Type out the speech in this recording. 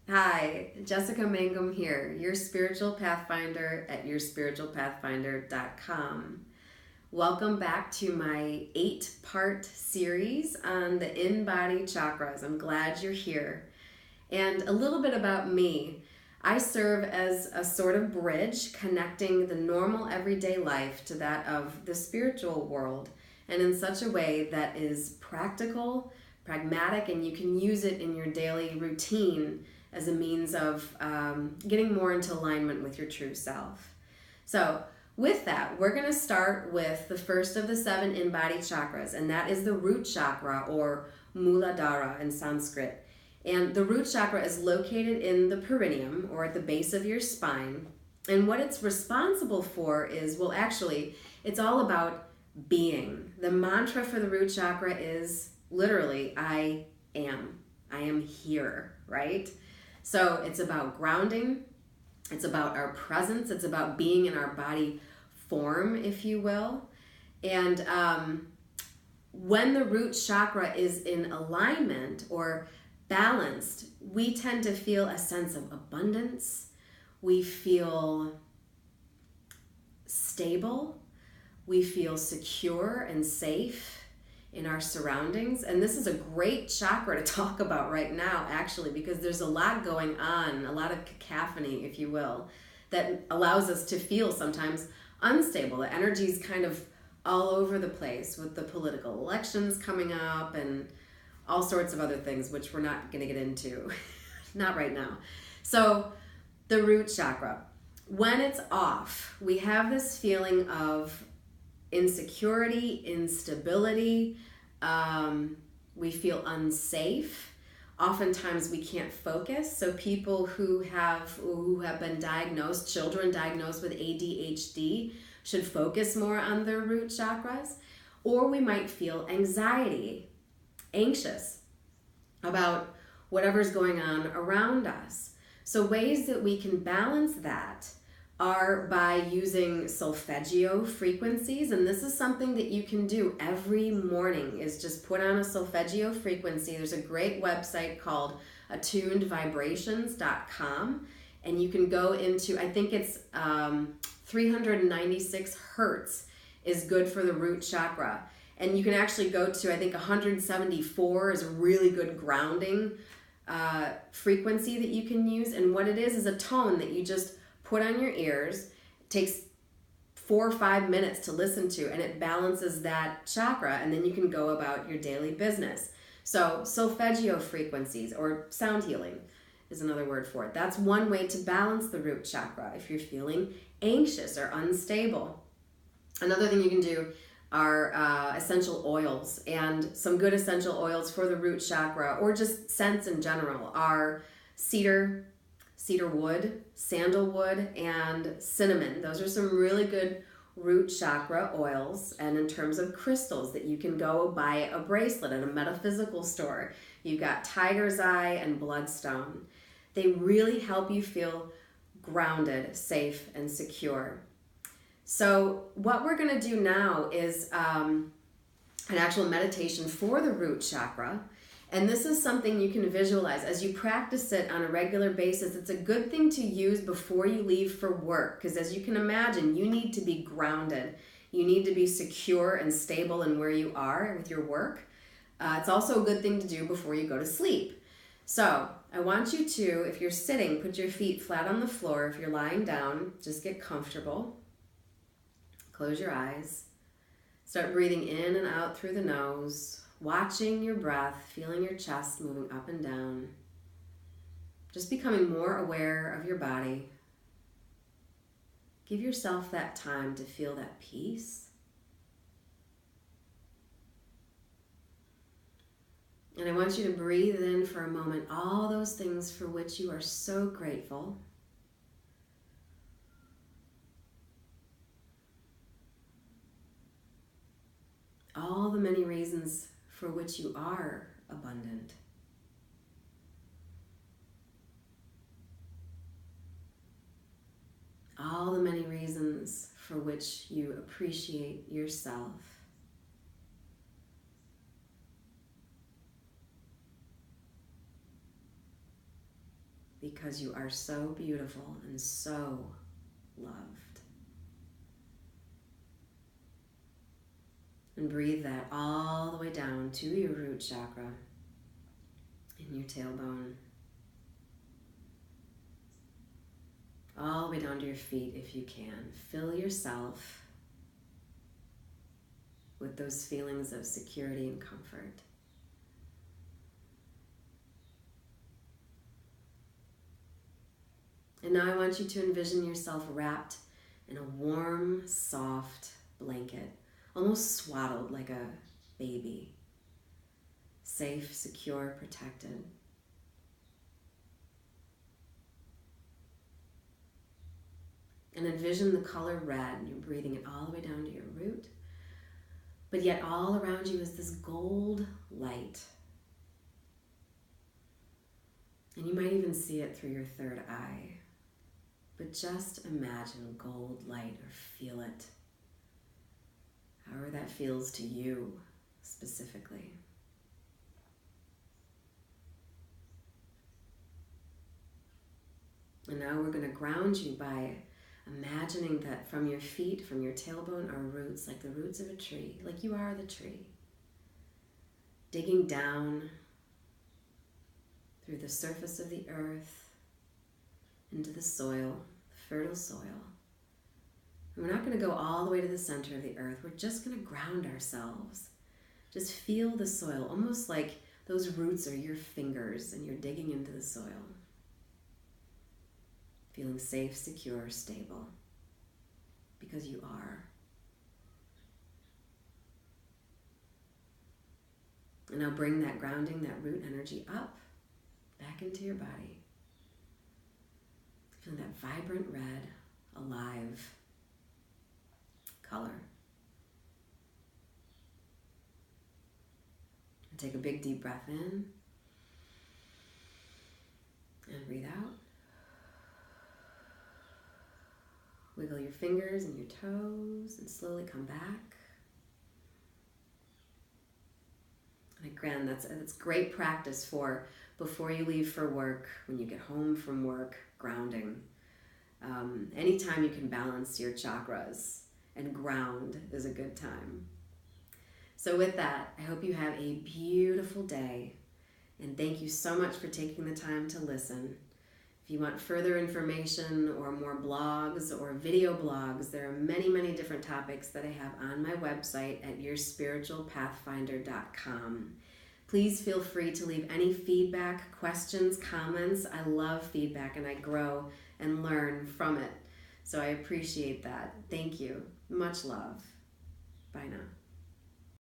Hi, Jessica Mangum here, your spiritual pathfinder at yourspiritualpathfinder.com. Welcome back to my 8-part series on the in-body chakras. I'm glad you're here. And a little bit about me. I serve as a sort of bridge connecting the normal everyday life to that of the spiritual world, and in such a way that is practical, pragmatic, and you can use it in your daily routine as a means of getting more into alignment with your true self. So with that, we're going to start with the first of the 7 in-body chakras, and that is the root chakra, or Muladhara in Sanskrit. And the root chakra is located in the perineum, or at the base of your spine. And what it's responsible for is, well, actually, it's all about being. The mantra for the root chakra is literally, I am. I am here, right? So it's about grounding. It's about our presence. It's about being in our body form, if you will. And when the root chakra is in alignment or balanced, we tend to feel a sense of abundance. We feel stable. We feel secure and safe in our surroundings. And this is a great chakra to talk about right now, actually, because there's a lot going on, a lot of cacophony, if you will, that allows us to feel sometimes unstable. The energy's kind of all over the place with the political elections coming up and all sorts of other things, which we're not going to get into, not right now. So the root chakra, when it's off, we have this feeling of insecurity, instability. We feel unsafe. Oftentimes we can't focus. So people who have been diagnosed, children diagnosed with ADHD, should focus more on their root chakras. Or we might feel anxious about whatever's going on around us. So ways that we can balance that are by using solfeggio frequencies, and this is something that you can do every morning, is just put on a solfeggio frequency. There's a great website called attunedvibrations.com, and you can go into, I think it's 396 hertz is good for the root chakra, and you can actually go to, I think 174 is a really good grounding frequency that you can use. And what it is a tone that you just put on your ears. It takes 4 or 5 minutes to listen to, and it balances that chakra, and then you can go about your daily business. So solfeggio frequencies, or sound healing is another word for it. That's one way to balance the root chakra if you're feeling anxious or unstable. Another thing you can do are essential oils, and some good essential oils for the root chakra, or just scents in general, are cedar wood, sandalwood, and cinnamon. Those are some really good root chakra oils. And in terms of crystals, that you can go buy a bracelet at a metaphysical store. You've got tiger's eye and bloodstone. They really help you feel grounded, safe, and secure. So what we're going to do now is an actual meditation for the root chakra. And this is something you can visualize as you practice it on a regular basis. It's a good thing to use before you leave for work, because as you can imagine, you need to be grounded. You need to be secure and stable in where you are with your work. It's also a good thing to do before you go to sleep. So I want you to, if you're sitting, put your feet flat on the floor. If you're lying down, just get comfortable. Close your eyes. Start breathing in and out through the nose. Watching your breath, feeling your chest moving up and down. Just becoming more aware of your body. Give yourself that time to feel that peace. And I want you to breathe in for a moment all those things for which you are so grateful. All the many reasons for which you are abundant. All the many reasons for which you appreciate yourself. because you are so beautiful and so loved. And breathe that all the way down to your root chakra in your tailbone. All the way down to your feet if you can. Fill yourself with those feelings of security and comfort. And now I want you to envision yourself wrapped in a warm, soft blanket, almost swaddled like a baby. Safe, secure, protected. And envision the color red, and you're breathing it all the way down to your root. But yet all around you is this gold light. And you might even see it through your third eye. But just imagine gold light or feel it. However that feels to you specifically. And now we're going to ground you by imagining that from your feet, from your tailbone, are roots, like the roots of a tree, like you are the tree. Digging down through the surface of the earth, into the soil, the fertile soil. And we're not going to go all the way to the center of the earth. We're just going to ground ourselves. Just feel the soil, almost like those roots are your fingers and you're digging into the soil. Feeling safe, secure, stable, because you are. And now bring that grounding, that root energy up, back into your body. Feeling that vibrant red, alive color. And take a big deep breath in and breathe out. Wiggle your fingers and your toes and slowly come back. And again, that's great practice for before you leave for work, when you get home from work, grounding. Anytime you can balance your chakras and ground is a good time. So with that, I hope you have a beautiful day, and thank you so much for taking the time to listen. If you want further information or more blogs or video blogs, there are many, many different topics that I have on my website at yourspiritualpathfinder.com. Please feel free to leave any feedback, questions, comments. I love feedback and I grow and learn from it. So I appreciate that. Thank you. Much love. Bye now.